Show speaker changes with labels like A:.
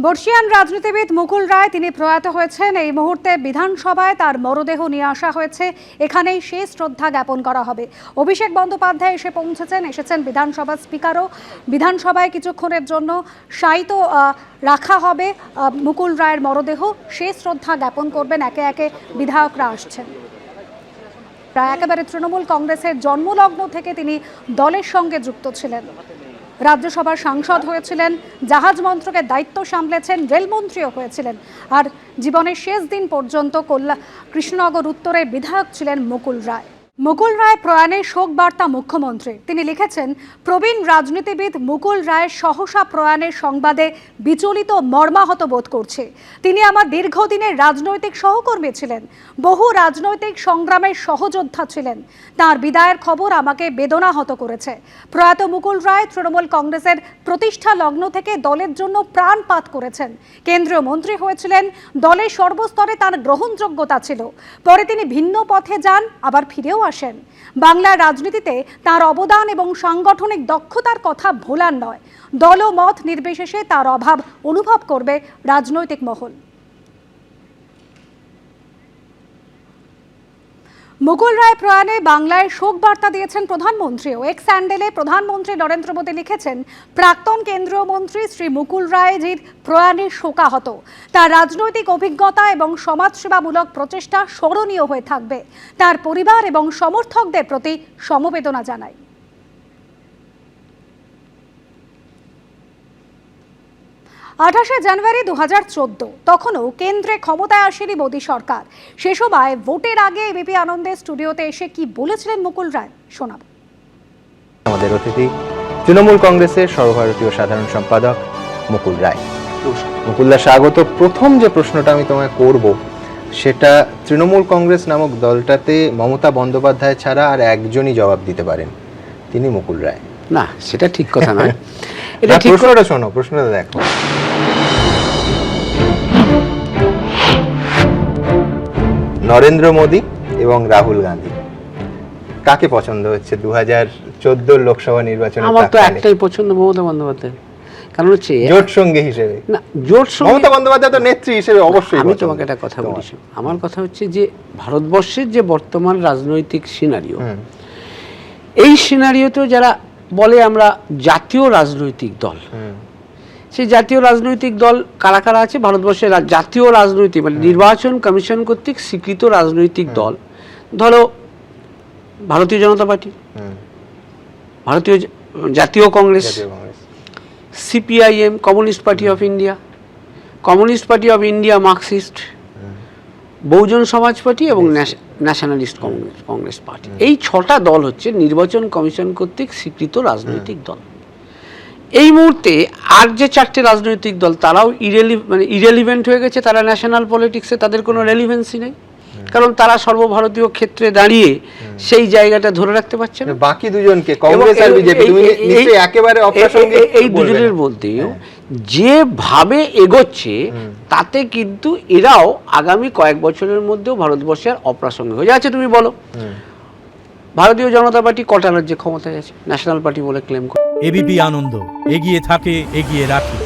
A: বর্ষিয়ান রাজনীতিবিদ মুকুল রায় তিনি প্রয়াত হয়েছেন। এই মুহূর্তে বিধানসভায় তার মরদেহ নিয়ে আসা হয়েছে। এখানেই শেষ শ্রদ্ধা জ্ঞাপন করা হবে। অভিষেক বন্দ্যোপাধ্যায় এসেছেন বিধানসভার স্পিকারও। বিধানসভায় কিছুক্ষণের জন্য শায়িত রাখা হবে মুকুল রায়ের মরদেহ। শেষ শ্রদ্ধা জ্ঞাপন করবেন একে একে বিধায়করা আসছেন। প্রায় একেবারে তৃণমূল কংগ্রেসের জন্মলগ্ন থেকে তিনি দলের সঙ্গে যুক্ত ছিলেন। রাজ্যসভার সাংসদ হয়েছিলেন, জাহাজ মন্ত্রকের দায়িত্ব সামলেছেন, রেলমন্ত্রীও হয়েছিলেন। আর জীবনের শেষ দিন পর্যন্ত কৃষ্ণনগর উত্তরের বিধায়ক ছিলেন মুকুল রায়। মুকুল রায় প্রয়াণে শোক বার্তা মুখ্যমন্ত্রী। তিনি লিখেছেন, প্রবীণ রাজনীতিবিদ মুকুল রায়ের সহসা প্রয়াণের সংবাদে বিচলিত মর্মাহত বোধ করছে। তিনি আমার দীর্ঘদিনের রাজনৈতিক সহকর্মী ছিলেন, বহু রাজনৈতিক সংগ্রামের সহযোদ্ধা ছিলেন। তার বিদায়ের খবর আমাকে বেদনাহত করেছে। প্রয়াত মুকুল রায় তৃণমূল কংগ্রেসের প্রতিষ্ঠা লগ্ন থেকে দলের জন্য প্রাণপাত করেছেন। কেন্দ্রীয় মন্ত্রী হয়েছিলেন, দলের সর্বস্তরে তার গ্রহণযোগ্যতা ছিল। পরে তিনি ভিন্ন পথে যান, আবার ফিরেও আসেন। বাংলার রাজনীতিতে তার অবদান এবং সাংগঠনিক দক্ষতার কথা ভোলার নয়। দল ও মত নির্বিশেষে তার অভাব অনুভব করবে রাজনৈতিক মহল। মুকুল রায় প্রয়াণে বাংলায় শোক বার্তা দিয়েছেন প্রধানমন্ত্রীও। এক্স হ্যান্ডেলে প্রধানমন্ত্রী নরেন্দ্র মোদী লিখেছেন, প্রাক্তন কেন্দ্রীয় মন্ত্রী শ্রী মুকুল রায়জির প্রয়াণে শোকাহত। তার রাজনৈতিক অভিজ্ঞতা এবং সমাজসেবামূলক প্রচেষ্টা স্মরণীয় হয়ে থাকবে। তার পরিবার এবং সমর্থকদের প্রতি সমবেদনা জানাই। 28 জানুয়ারি 2014, তখনও কেন্দ্রে ক্ষমতায় আসেনি মোদী সরকার। সে সময় ভোটের আগে এবিপি আনন্দের স্টুডিওতে এসে কি বলেছিলেন মুকুল রায়, শোনাব।
B: আমাদের অতিথি তৃণমূল কংগ্রেসের সর্বভারতীয় সাধারণ সম্পাদক মুকুল রায়। মুকুলদা, স্বাগত। প্রথম যে প্রশ্নটা আমি তোমায় করব সেটা, তৃণমূল কংগ্রেস নামক দলটাতে মমতা বন্দ্যোপাধ্যায় ছাড়া আর একজনই জবাব দিতে পারেন, তিনি মুকুল রায়।
C: না, সেটা ঠিক কথা নয়।
B: এটা প্রশ্নটা শোনো, প্রশ্নটা দেখো। নরেন্দ্র মোদী এবং রাহুল গান্ধী, কাকে পছন্দ হচ্ছে 2014 লোকসভা নির্বাচনে?
C: আমার তো একটাই পছন্দ, মমতা বন্দ্যোপাধ্যায়। কারণ হচ্ছে
B: জোট সঙ্গী হিসেবে
C: না, জোট সঙ্গী
B: মমতা বন্দ্যোপাধ্যায় তো নেত্রী হিসেবে অবশ্যই।
C: আমি তোমাকে একটা কথা বলছি, আমার কথা হচ্ছে যে ভারতবর্ষের যে বর্তমান রাজনৈতিক সিনারিও, এই সিনারিওতে যারা বলে আমরা জাতীয় রাজনৈতিক দল, সেই জাতীয় রাজনৈতিক দল কারা কারা আছে ভারতবর্ষের? জাতীয় রাজনৈতিক মানে নির্বাচন কমিশন কর্তৃক স্বীকৃত রাজনৈতিক দল, ধরো ভারতীয় জনতা Party, Bharatiya Jatiya Congress, CPIM, Communist Party of India, Communist Party of India Marxist, Bahujan Samaj Party এবং ন্যাশনালিস্ট কংগ্রেস পার্টি। এই 6টা দল হচ্ছে নির্বাচন কমিশন কর্তৃক স্বীকৃত রাজনৈতিক দল। এই মুহূর্তে আর যে 4টে রাজনৈতিক দল, তারাও ইরেলিভেন্ট হয়ে গেছে। তারা ন্যাশনাল পলিটিক্সে তাদের কোনো রেলিভেন্সি নেই, কারণ তারা সর্বভারতীয় ক্ষেত্রে দাঁড়িয়ে সেই জায়গাটা ধরে রাখতে পারছে না।
B: বাকি দুজনকে, কংগ্রেস আর বিজেপি, তুমি নিশ্চয়ই একেবারে অপ্রাসঙ্গিক।
C: এই দুজনের মধ্যেও যেভাবে এগোচ্ছে, তাতে কিন্তু এরাও আগামী কয়েক বছরের মধ্যেও ভারতবর্ষের অপ্রাসঙ্গিক হয়ে যাচ্ছে। তুমি বলো, ভারতীয় জনতা পার্টি কটা রাজ্যে ক্ষমতায় আছে, ন্যাশনাল পার্টি বলে ক্লেম করে।
D: এবিপি আনন্দ, এগিয়ে থাকে, এগিয়ে রাখে।